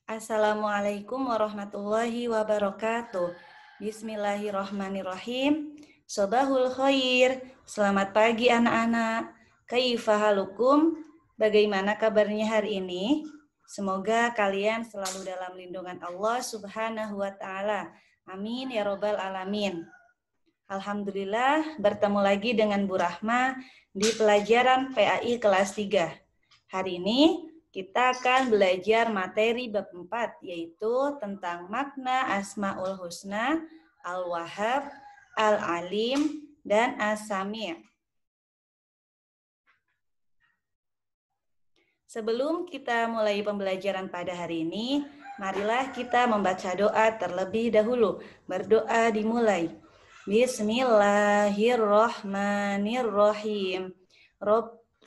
Assalamualaikum warahmatullahi wabarakatuh. Bismillahirrahmanirrahim. Sobahul khair. Selamat pagi anak-anak. Kaifa halukum? Bagaimana kabarnya hari ini? Semoga kalian selalu dalam lindungan Allah Subhanahu wa taala. Amin ya robbal alamin. Alhamdulillah bertemu lagi dengan Bu Rahma di pelajaran PAI kelas 3. Hari ini kita akan belajar materi bab 4, yaitu tentang makna Asmaul Husna, Al-Wahhab, Al-Alim, dan As-Sami'. Sebelum kita mulai pembelajaran pada hari ini, marilah kita membaca doa terlebih dahulu. Berdoa dimulai. Bismillahirrahmanirrahim.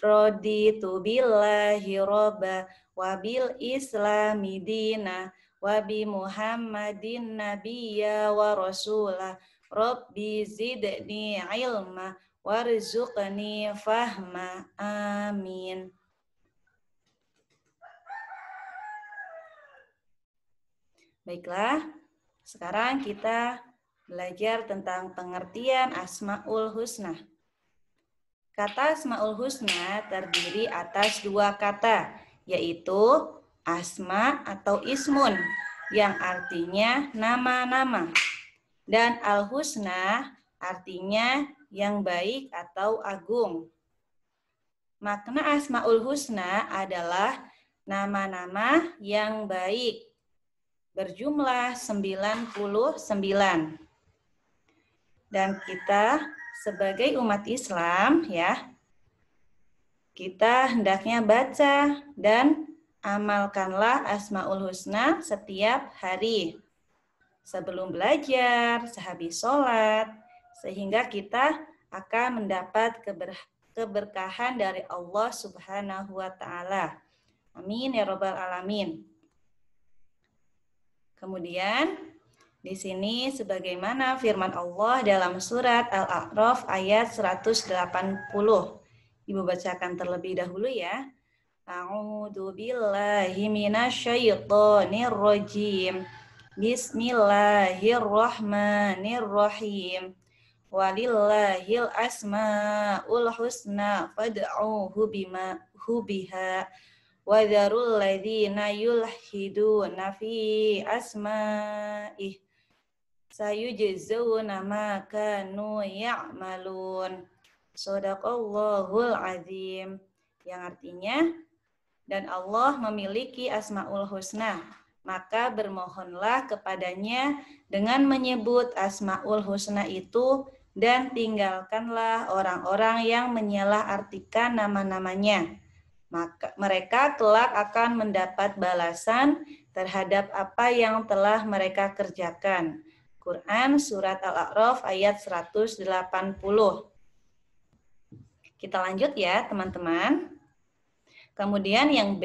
Raditu billahi robba wabil islami dina wabi muhammadin nabiyya wa rasulah rabbi zidni ilma warzuqni fahma amin. Baiklah, sekarang kita belajar tentang pengertian Asmaul Husna. Kata Asmaul Husna terdiri atas dua kata, yaitu asma atau ismun, yang artinya nama-nama, dan al-husna artinya yang baik atau agung. Makna Asmaul Husna adalah nama-nama yang baik, berjumlah 99. Dan kita sebagai umat Islam ya, kita hendaknya baca dan amalkanlah Asmaul Husna setiap hari. Sebelum belajar, sehabis sholat, sehingga kita akan mendapat keberkahan dari Allah Subhanahu wa taala. Amin ya robbal alamin. Kemudian di sini sebagaimana firman Allah dalam surat Al-A'raf ayat 180. Ibu bacakan terlebih dahulu ya. A'udzu billahi minasyaitonir rajim. Bismillahirrahmanirrahim. Walillahil asmaul husna fad'uhu biha. Wadharul ladzina yulhiduna fi asma'ih sayujzauna ma kanu ya'malun. Shadaqallahul azim. Yang artinya, dan Allah memiliki Asmaul Husna, maka bermohonlah kepadanya dengan menyebut Asmaul Husna itu dan tinggalkanlah orang-orang yang menyalahartikan nama-namanya. Maka mereka kelak akan mendapat balasan terhadap apa yang telah mereka kerjakan. Quran Surat Al-A'raf ayat 180. Kita lanjut ya teman-teman. Kemudian yang B,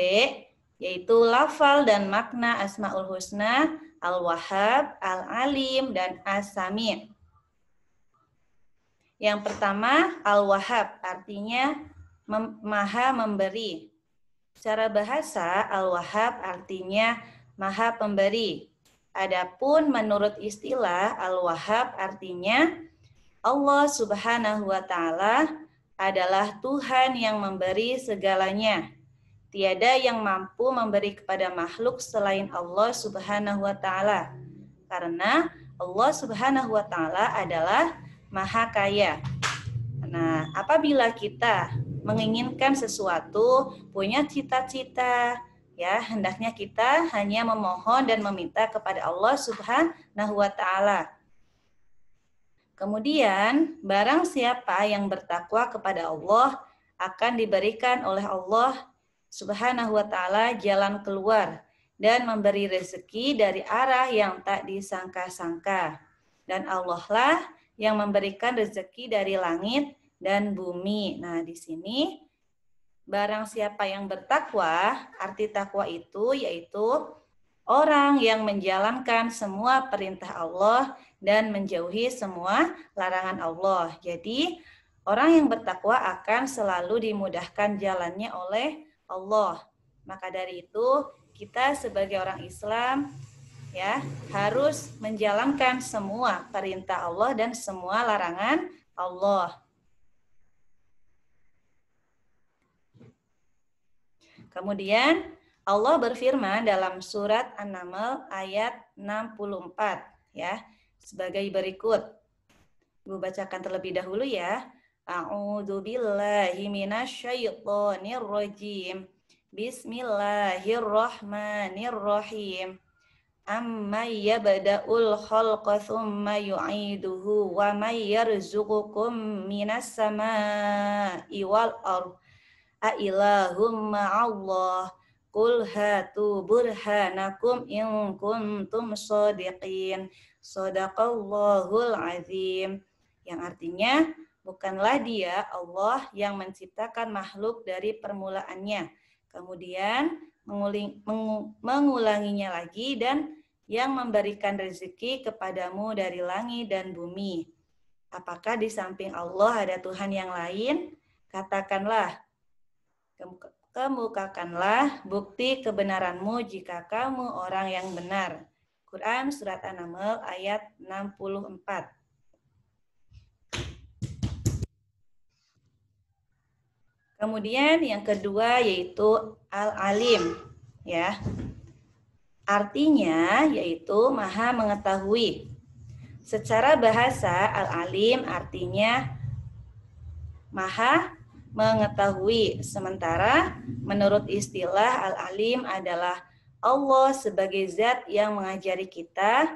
yaitu lafal dan makna Asmaul Husna, Al-Wahhab, Al-Alim, dan As-Sami'. Yang pertama, Al-Wahhab, artinya maha memberi. Secara bahasa, Al-Wahhab artinya maha pemberi. Adapun menurut istilah, Al-Wahhab artinya Allah Subhanahu wa taala adalah Tuhan yang memberi segalanya. Tiada yang mampu memberi kepada makhluk selain Allah Subhanahu wa taala. Karena Allah Subhanahu wa taala adalah maha kaya. Nah, apabila kita menginginkan sesuatu, punya cita-cita, ya, hendaknya kita hanya memohon dan meminta kepada Allah Subhanahu wa taala. Kemudian, barang siapa yang bertakwa kepada Allah akan diberikan oleh Allah Subhanahu wa taala jalan keluar dan memberi rezeki dari arah yang tak disangka-sangka. Dan Allah lah yang memberikan rezeki dari langit dan bumi. Nah, di sini barang siapa yang bertakwa, arti takwa itu yaitu orang yang menjalankan semua perintah Allah dan menjauhi semua larangan Allah. Jadi, orang yang bertakwa akan selalu dimudahkan jalannya oleh Allah. Maka dari itu, kita sebagai orang Islam ya harus menjalankan semua perintah Allah dan semua larangan Allah. Kemudian Allah berfirman dalam surat An-Naml ayat 64 ya sebagai berikut. Ibu bacakan terlebih dahulu ya. A'udzu billahi minasyaitonir rajim. Bismillahirrahmanirrahim. Amma yabda'ul khalqa tsumma yu'iduhu wa may yarzuqukum minas samaa'i wal ardh a ilahum ma'allah qul hatu burhanakum in kuntum shadiqin shadaqallahul azim, yang artinya bukanlah dia Allah yang menciptakan makhluk dari permulaannya kemudian mengulanginya lagi dan yang memberikan rezeki kepadamu dari langit dan bumi. Apakah di samping Allah ada Tuhan yang lain? Katakanlah, kemukakanlah bukti kebenaranmu jika kamu orang yang benar. Quran Surat An-Naml ayat 64. Kemudian yang kedua yaitu Al-Alim, ya. Artinya yaitu Maha mengetahui. Secara bahasa Al-Alim artinya Maha mengetahui. Sementara menurut istilah Al-Alim adalah Allah sebagai zat yang mengajari kita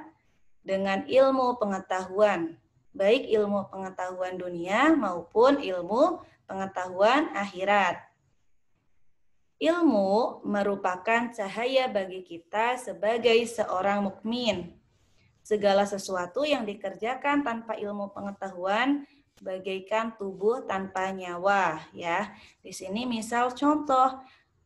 dengan ilmu pengetahuan, baik ilmu pengetahuan dunia maupun ilmu pengetahuan akhirat. Ilmu merupakan cahaya bagi kita sebagai seorang mukmin. Segala sesuatu yang dikerjakan tanpa ilmu pengetahuan bagaikan tubuh tanpa nyawa, ya. Di sini misal contoh,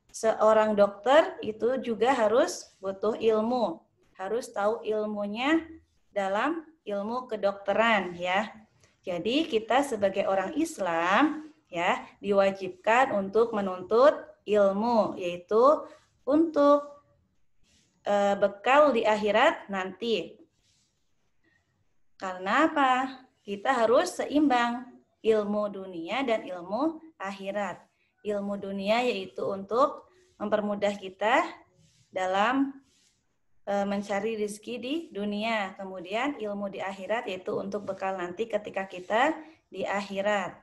seorang dokter itu juga harus butuh ilmu, harus tahu ilmunya dalam ilmu kedokteran, ya. Jadi kita sebagai orang Islam ya diwajibkan untuk menuntut ilmu, yaitu untuk bekal di akhirat nanti. Karena apa? Kita harus seimbang ilmu dunia dan ilmu akhirat. Ilmu dunia yaitu untuk mempermudah kita dalam mencari rezeki di dunia. Kemudian ilmu di akhirat yaitu untuk bekal nanti ketika kita di akhirat.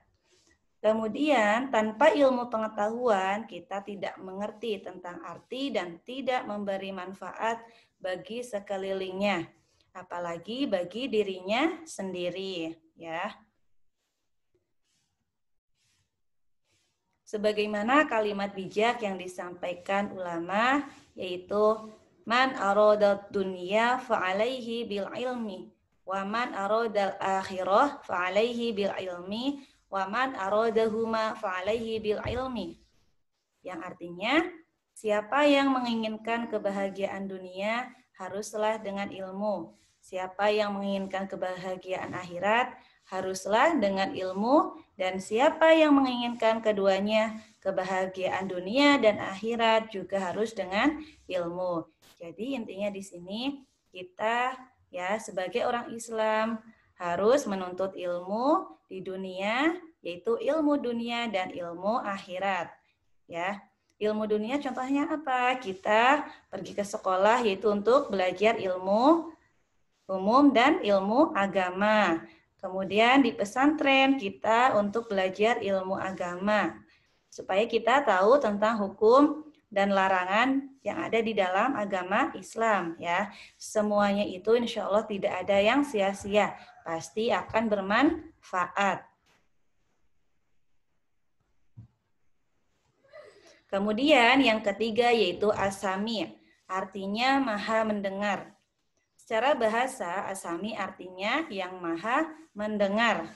Kemudian tanpa ilmu pengetahuan kita tidak mengerti tentang arti dan tidak memberi manfaat bagi sekelilingnya, apalagi bagi dirinya sendiri, ya. Sebagaimana kalimat bijak yang disampaikan ulama yaitu man aradad dunya fa'alaihi bil ilmi wa man aradal akhirah fa'alaihi bil ilmi wa man aradahuma fa'alaihi bil ilmi. Yang artinya, siapa yang menginginkan kebahagiaan dunia haruslah dengan ilmu. Siapa yang menginginkan kebahagiaan akhirat haruslah dengan ilmu, dan siapa yang menginginkan keduanya, kebahagiaan dunia dan akhirat juga harus dengan ilmu. Jadi intinya di sini kita ya sebagai orang Islam harus menuntut ilmu di dunia, yaitu ilmu dunia dan ilmu akhirat. Ya, ilmu dunia contohnya apa? Kita pergi ke sekolah yaitu untuk belajar ilmu umum dan ilmu agama. Kemudian di pesantren kita untuk belajar ilmu agama supaya kita tahu tentang hukum dan larangan yang ada di dalam agama Islam, ya. Semuanya itu insya Allah tidak ada yang sia-sia, pasti akan bermanfaat. Kemudian yang ketiga yaitu As-Sami, artinya maha mendengar. Secara bahasa As-Sami artinya yang maha mendengar.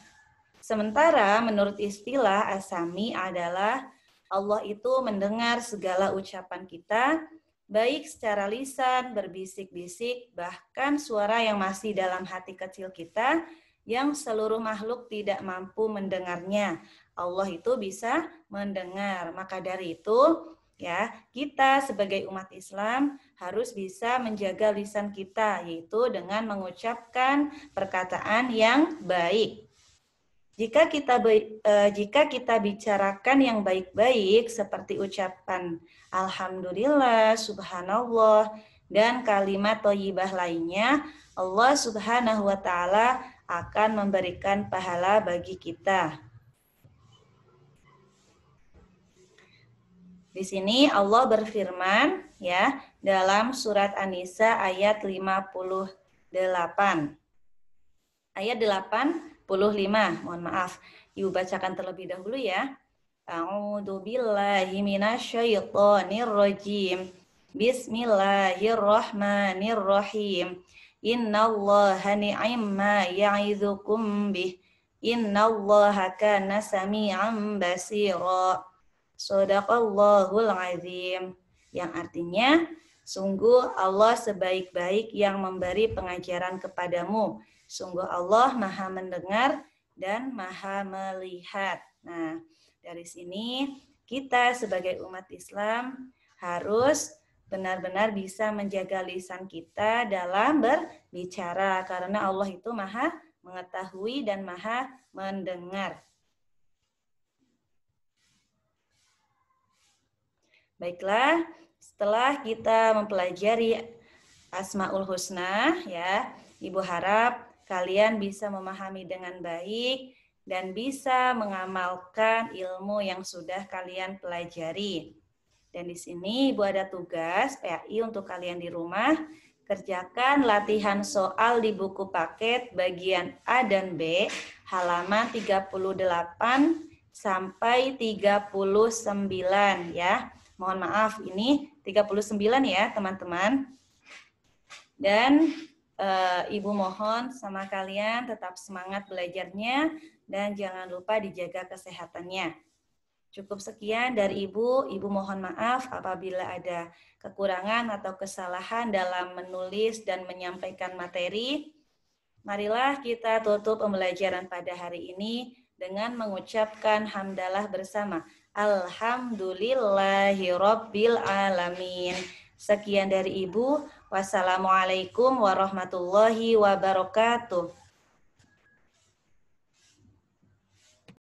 Sementara menurut istilah As-Sami adalah Allah itu mendengar segala ucapan kita, baik secara lisan, berbisik-bisik, bahkan suara yang masih dalam hati kecil kita, yang seluruh makhluk tidak mampu mendengarnya. Allah itu bisa mendengar. Maka dari itu, Ya, kita sebagai umat Islam harus bisa menjaga lisan kita, yaitu dengan mengucapkan perkataan yang baik. Jika kita bicarakan yang baik-baik seperti ucapan alhamdulillah, subhanallah, dan kalimat thayyibah lainnya, Allah Subhanahu wa taala akan memberikan pahala bagi kita. Di sini Allah berfirman ya dalam surat An-Nisa ayat 58. Ayat 85, mohon maaf. Ibu bacakan terlebih dahulu ya. A'udzu billahi minasyaitonir rajim. Bismillahirrahmanirrahim. Innallaha ni'ma ya'idzukum bih. Innallaha kana sami'an basira. Shadaqallahul azim. Yang artinya, sungguh Allah sebaik-baik yang memberi pengajaran kepadamu. Sungguh Allah maha mendengar dan maha melihat. Nah, dari sini kita sebagai umat Islam harus benar-benar bisa menjaga lisan kita dalam berbicara. Karena Allah itu maha mengetahui dan maha mendengar. Baiklah, setelah kita mempelajari Asmaul Husna, ya, Ibu harap kalian bisa memahami dengan baik dan bisa mengamalkan ilmu yang sudah kalian pelajari. Dan di sini Ibu ada tugas PAI untuk kalian di rumah. Kerjakan latihan soal di buku paket bagian A dan B, halaman 38 sampai 39 ya. Mohon maaf, ini 39 ya teman-teman. Dan Ibu mohon sama kalian tetap semangat belajarnya dan jangan lupa dijaga kesehatannya. Cukup sekian dari Ibu. Ibu mohon maaf apabila ada kekurangan atau kesalahan dalam menulis dan menyampaikan materi. Marilah kita tutup pembelajaran pada hari ini dengan mengucapkan hamdalah bersama. Alhamdulillahirabbil alamin. Sekian dari Ibu. Wassalamualaikum warahmatullahi wabarakatuh.